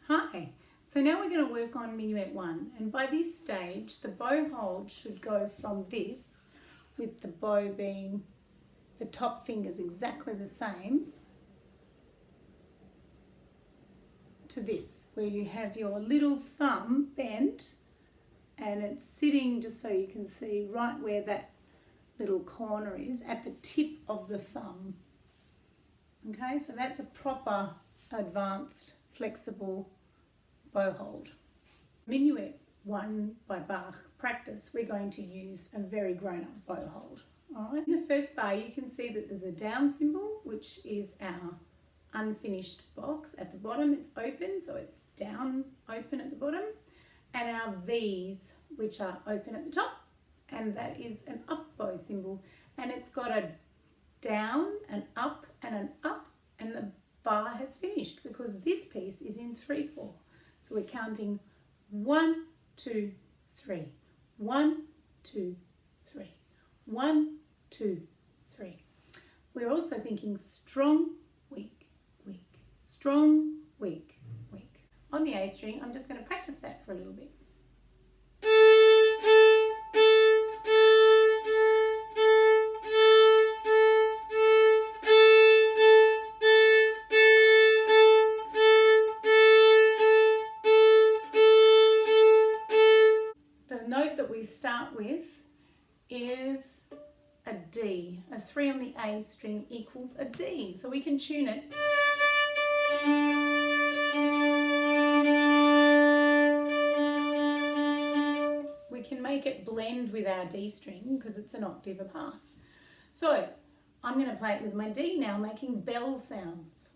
Hi, so now we're going to work on Minuet 1, and by this stage the bow hold should go from this, with the bow being the top fingers exactly the same, to this, where you have your little thumb bent and it's sitting, just so you can see, right where that little corner is, at the tip of the thumb. Okay, so that's a proper advanced flexible bow hold. Minuet 1 by Bach practice, we're going to use a very grown-up bow hold. All right. In the first bar you can see that there's a down symbol, which is our unfinished box. At the bottom it's open, so it's down open at the bottom, and our V's, which are open at the top, and that is an up bow symbol, and it's got a down, an up, and the bar has finished because this piece is in 3/4. So we're counting 1, 2, 3, 1, 2, 3, 1, 2, 3. We're also thinking strong, weak, weak, strong, weak, weak. On the A string, I'm just going to practice that for a little bit. Start with is a D. A 3 on the A string equals a D, so we can tune it. We can make it blend with our D string because it's an octave apart. So I'm going to play it with my D now, making bell sounds.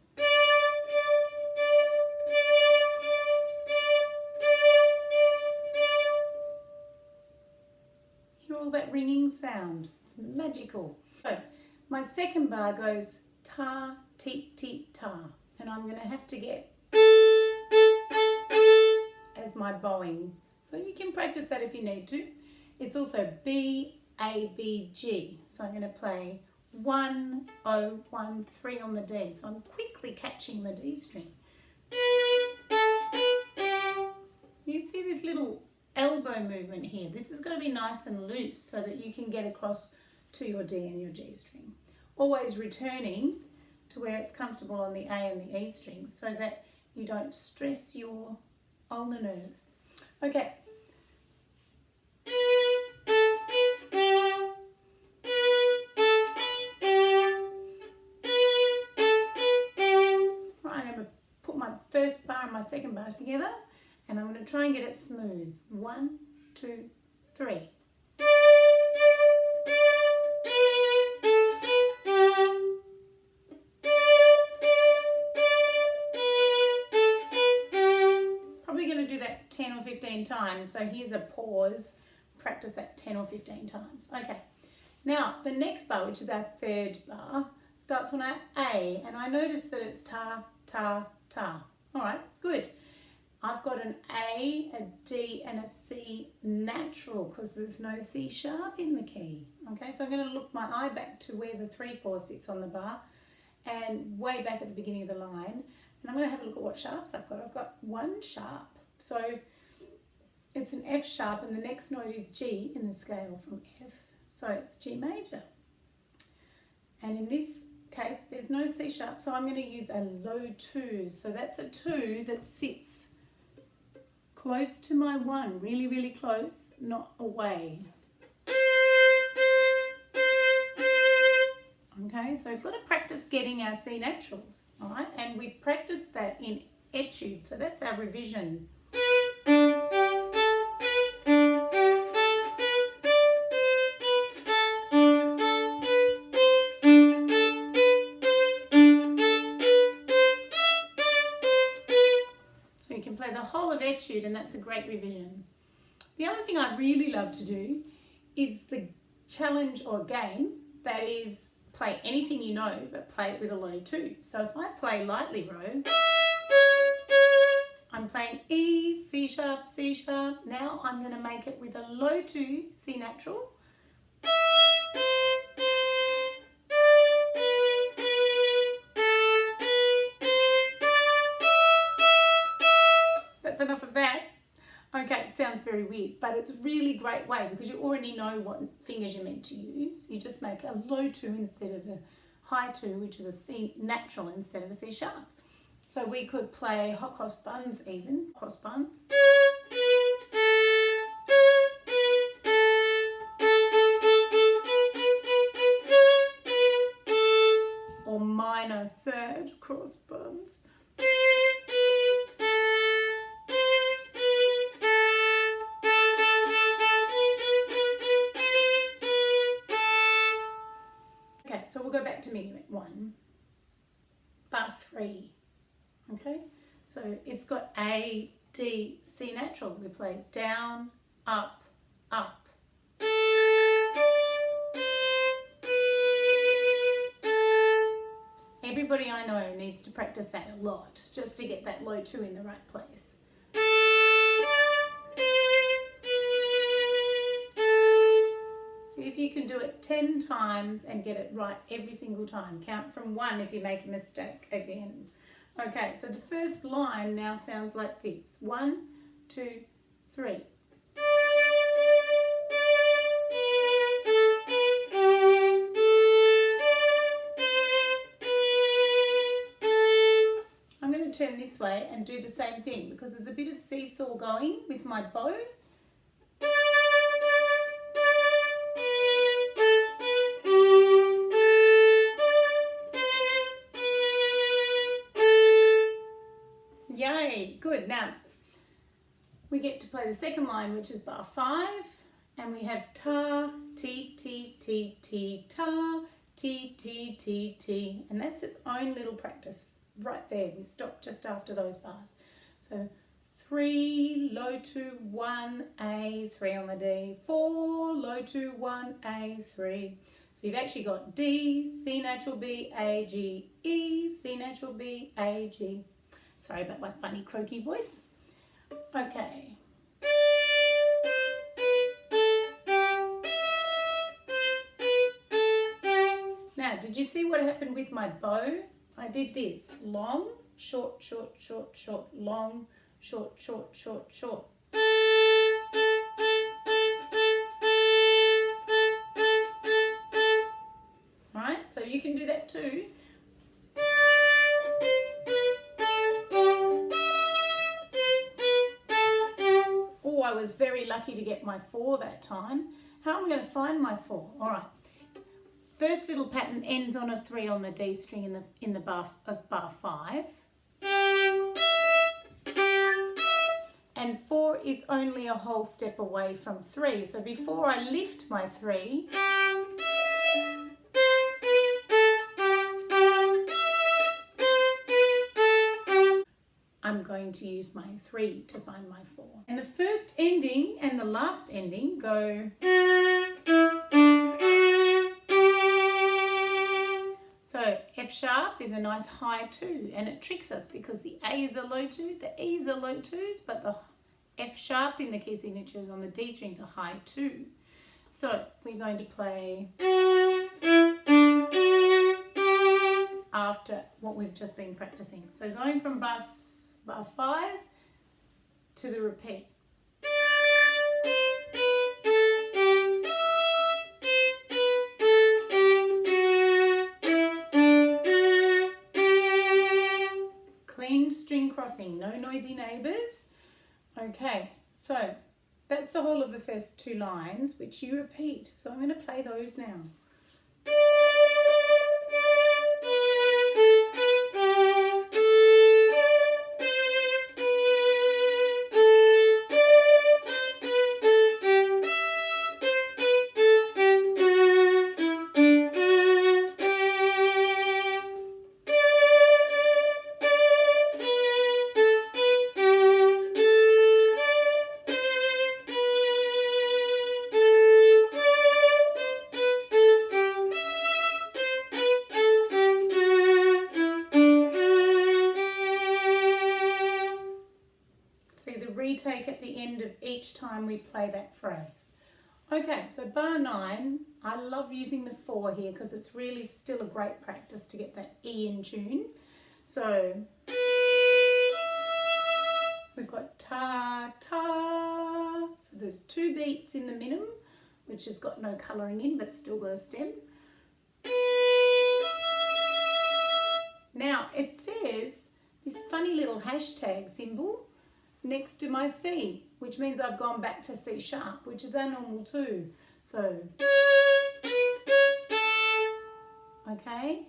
That ringing sound, it's magical. So my second bar goes ta, ti, ti, ta, and I'm going to have to get as my bowing, so you can practice that if you need to. It's also B, A, B, G, so I'm going to play 1, 0, 1, 3 on the D, so I'm quickly catching the D string. You see this little elbow movement here. This has got to be nice and loose so that you can get across to your D and your G string. Always returning to where it's comfortable on the A and the E strings so that you don't stress your ulnar nerve. Okay. Right, I'm going to put my first bar and my second bar together, and I'm going to try and get it smooth. 1, 2, 3. Probably going to do that 10 or 15 times. So here's a pause. Practice that 10 or 15 times. Okay. Now the next bar, which is our third bar, starts on our A, and I notice that it's ta, ta, ta. All right, good. I've got an A, a D, and a C natural because there's no C sharp in the key. Okay, so I'm going to look my eye back to where the 3/4 sits on the bar and way back at the beginning of the line. And I'm going to have a look at what sharps I've got. I've got 1 sharp. So it's an F sharp, and the next note is G in the scale from F. So it's G major. And in this case, there's no C sharp, so I'm going to use a low 2. So that's a 2 that sits close to my 1, really, really close, not away. Okay, so we've got to practice getting our C naturals, all right? And we've practiced that in etude, so that's our revision. You can play the whole of etude, and that's a great revision. The other thing I really love to do is the challenge or game, that is play anything you know but play it with a low 2. So if I play lightly row, I'm playing E, C sharp, C sharp. Now I'm going to make it with a low 2, C natural. that's enough of that. Okay, it sounds very weird, but it's a really great way because you already know what fingers you're meant to use. You just make a low 2 instead of a high 2, which is a C natural instead of a C sharp. So we could play hot cross buns even, cross buns. Or minor third cross buns. Okay, so we'll go back to Minuet 1, bar 3. Okay, so it's got A, D, C natural. We play down, up, up. Everybody I know needs to practice that a lot just to get that low 2 in the right place. See if you can do it 10 times and get it right every single time. Count from 1 if you make a mistake again. Okay, so the first line now sounds like this. 1, 2, 3. I'm going to turn this way and do the same thing because there's a bit of seesaw going with my bow. Yay, good. Now we get to play the second line, which is bar 5, and we have ta, ti, ti, ti, ti, ta, ti, ti, ti, ti, and that's its own little practice right there. We stop just after those bars. So 3, low 2, 1, A, 3 on the D, 4, low 2, 1, A, 3. So you've actually got D, C natural B, A, G, E, C natural B, A, G. Sorry about my funny croaky voice. Okay. Now, did you see what happened with my bow? I did this. Long, short, short, short, short, long, short, short, short, short. Right? So you can do that too. Oh, I was very lucky to get my 4 that time. How am I going to find my 4? All right. First little pattern ends on a 3 on the D string in the bar of bar 5. And 4 is only a whole step away from 3. So before I lift my 3, I'm going to use my 3 to find my 4. And the first ending and the last ending go. So F sharp is a nice high 2, and it tricks us because the A is a low 2, the E's are low 2s, but the F sharp in the key signatures on the D strings are high 2. So we're going to play after what we've just been practicing. So going from bar 5 to the repeat. Clean string crossing, no noisy neighbours. Okay, so that's the whole of the first 2 lines, which you repeat. So I'm going to play those now. Retake at the end of each time we play that phrase. Okay, so bar 9, I love using the 4 here because it's really still a great practice to get that E in tune. So we've got ta, ta. So there's 2 beats in the minim, which has got no colouring in but still got a stem. Now it says this funny little hashtag symbol next to my C, which means I've gone back to C sharp, which is our normal 2. So, okay.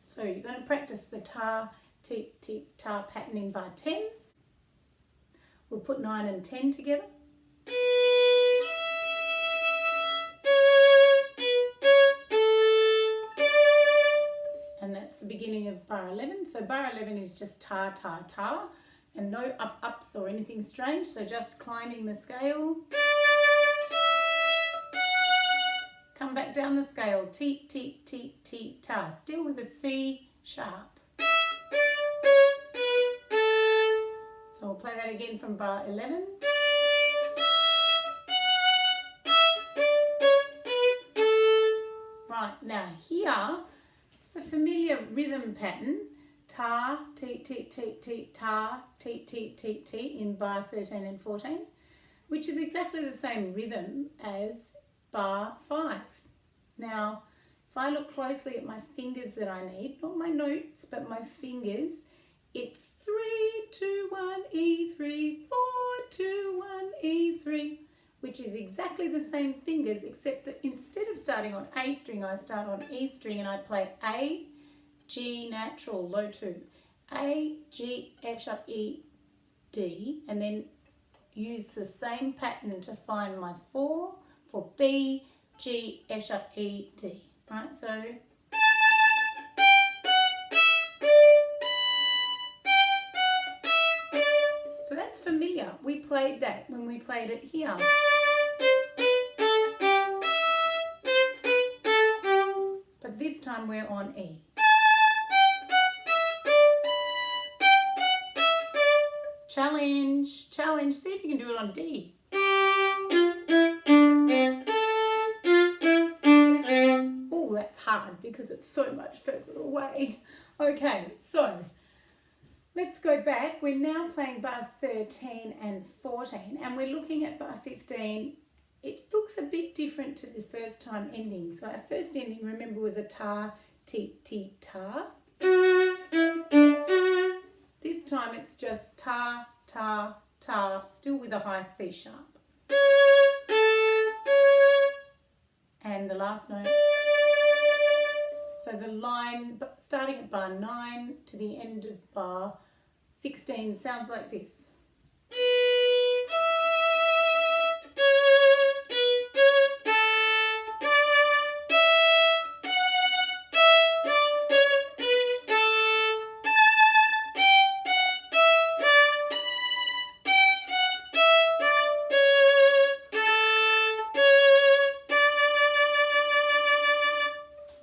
So you're going to practice the ta, tick, tick, ta pattern in bar 10. We'll put 9 and 10 together. And that's the beginning of bar 11. So bar 11 is just ta, ta, ta, and no ups or anything strange. So just climbing the scale. Come back down the scale, teet, teet, teet, teet, ta, still with a C sharp. So we'll play that again from bar 11. Right, now here, it's a familiar rhythm pattern, ta, teet, teet, teet, teet, ta, teet, teet, teet, teet in bar 13 and 14, which is exactly the same rhythm as bar 5. Now, if I look closely at my fingers that I need, not my notes, but my fingers, it's 3, 2, 1, E3, 4, 2, 1, E3, which is exactly the same fingers, except that instead of starting on A string, I start on E string and I play A, G natural, low 2, A, G, F sharp, E, D, and then use the same pattern to find my 4 for B, G, F sharp, E, D, right? So that's familiar. We played that when we played it here. But this time we're on E. Challenge, challenge. See if you can do it on D. Oh, that's hard because it's so much further away. Okay, so let's go back. We're now playing bar 13 and 14, and we're looking at bar 15. It looks a bit different to the first time ending. So our first ending, remember, was a ta, ti, ti, ta. This time it's just ta, ta, ta, still with a high C sharp. And the last note. So the line starting at bar 9 to the end of bar 16 sounds like this.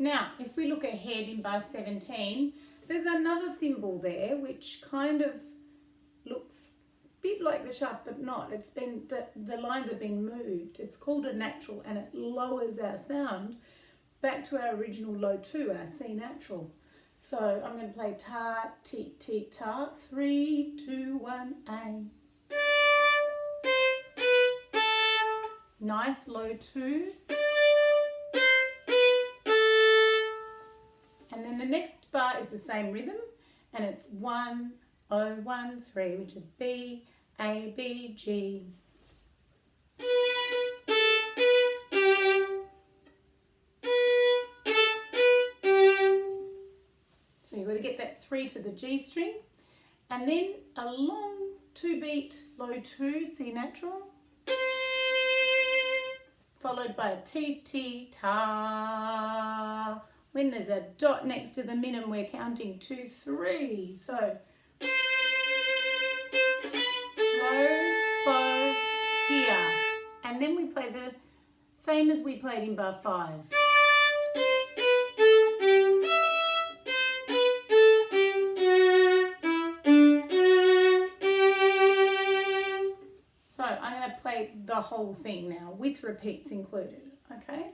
Now, if we look ahead in bar 17, there's another symbol there which kind of looks a bit like the sharp but not. It's been the lines have been moved. It's called a natural and it lowers our sound back to our original low 2, our C natural. So I'm going to play ta, ti, ti, ta, 3, 2, 1, A. Nice low 2. And then the next bar is the same rhythm, and it's 1, 0, 1, 3, which is B, A, B, G. So you've got to get that 3 to the G string, and then a long 2-beat low 2, C natural, followed by a T, T, ta. When there's a dot next to the minim, we're counting 2, 3. So slow bow here, and then we play the same as we played in bar 5. So I'm going to play the whole thing now with repeats included, okay?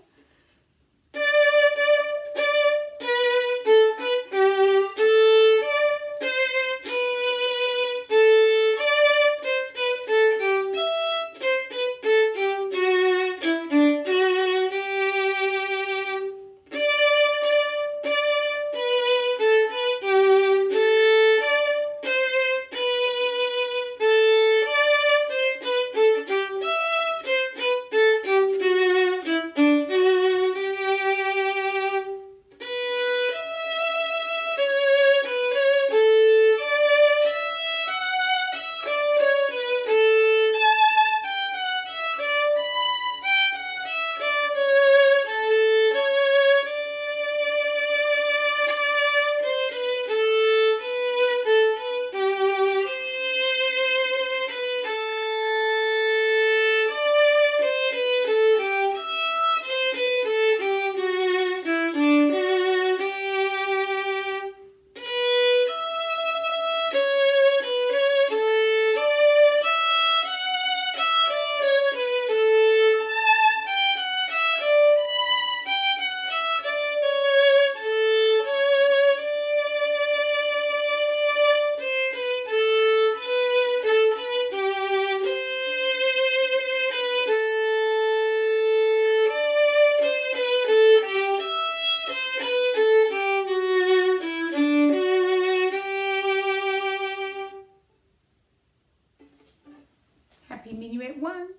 one.